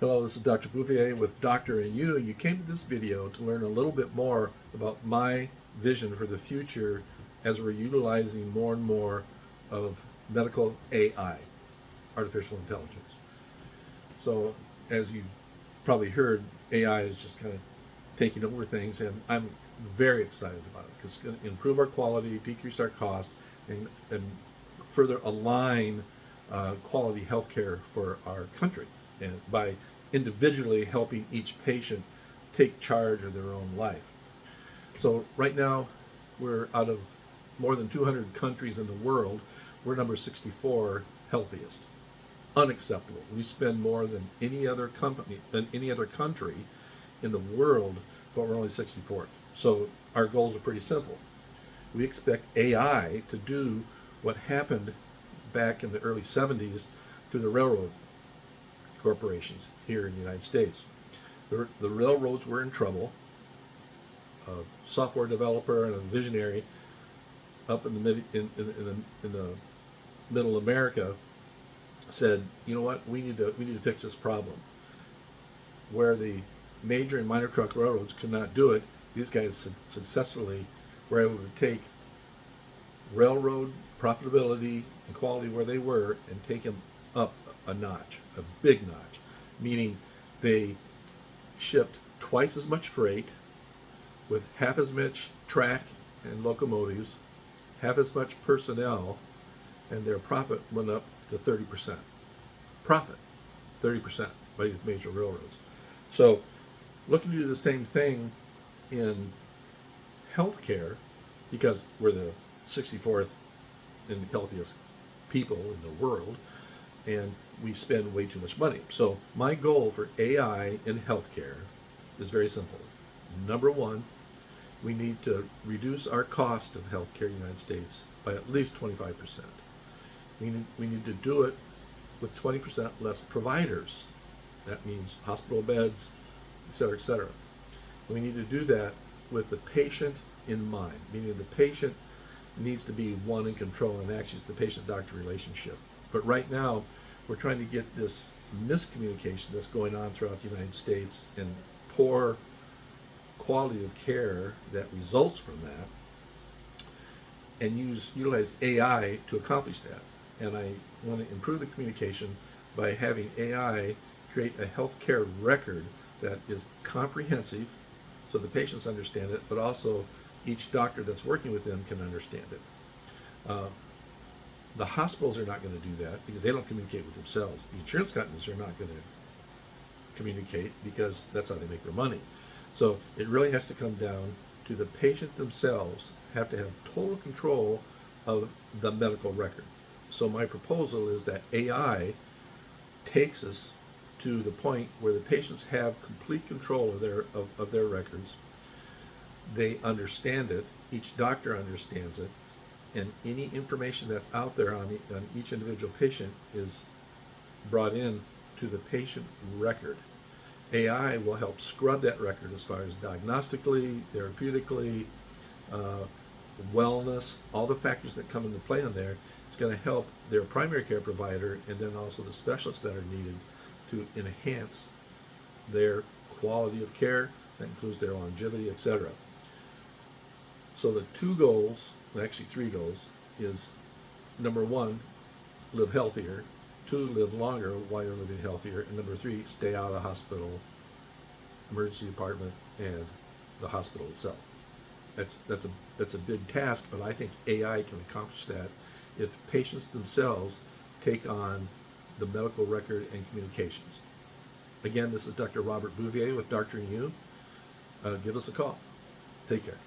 Hello, this is Dr. Bouvier with Doctor and You. You came to this video to learn a little bit more about my vision for the future as we're utilizing more and more of medical AI, artificial intelligence. So, as you probably heard, AI is just kind of taking over things, and I'm very excited about it because it's going to improve our quality, decrease our cost, and further align quality healthcare for our country, and by individually helping each patient take charge of their own life. So right now, we're out of more than 200 countries in the world, we're number 64 healthiest. Unacceptable. We spend more than any other company, than any other country in the world, but we're only 64th. So our goals are pretty simple. We expect AI to do what happened back in the early 70s to the railroad corporations here in the United States. The railroads were in trouble. A software developer and a visionary up in the middle America said, you know what, we need to fix this problem. Where the major and minor truck railroads could not do it, these guys successfully were able to take railroad profitability and quality where they were and take them up a notch, a big notch, meaning they shipped twice as much freight with half as much track and locomotives, half as much personnel, and their profit went up to 30%. Profit, 30% by these major railroads. So, looking to do the same thing in healthcare, because we're the 64th and healthiest people in the world, and we spend way too much money. So my goal for AI in healthcare is very simple. Number one, we need to reduce our cost of healthcare in the United States by at least 25%. We need to do it with 20% less providers. That means hospital beds, et cetera, et cetera. We need to do that with the patient in mind, meaning the patient needs to be one in control, and actually it's the patient-doctor relationship. But right now, we're trying to get this miscommunication that's going on throughout the United States and poor quality of care that results from that, and utilize AI to accomplish that. And I want to improve the communication by having AI create a healthcare record that is comprehensive so the patients understand it, but also each doctor that's working with them can understand it. The hospitals are not going to do that because they don't communicate with themselves. The insurance companies are not going to communicate because that's how they make their money. So it really has to come down to the patient themselves have to have total control of the medical record. So my proposal is that AI takes us to the point where the patients have complete control of their records. They understand it, each doctor understands it, and any information that's out there on each individual patient is brought in to the patient record. AI will help scrub that record as far as diagnostically, therapeutically, wellness, all the factors that come into play on there. It's going to help their primary care provider and then also the specialists that are needed to enhance their quality of care. That includes their longevity, etc. So the two goals, actually three goals, is number one, live healthier, two, live longer while you're living healthier, and number three, stay out of the hospital, emergency department, and the hospital itself. That's a big task, but I think AI can accomplish that if patients themselves take on the medical record and communications. Again, this is Dr. Robert Bouvier with Doctor and You. Give us a call. Take care.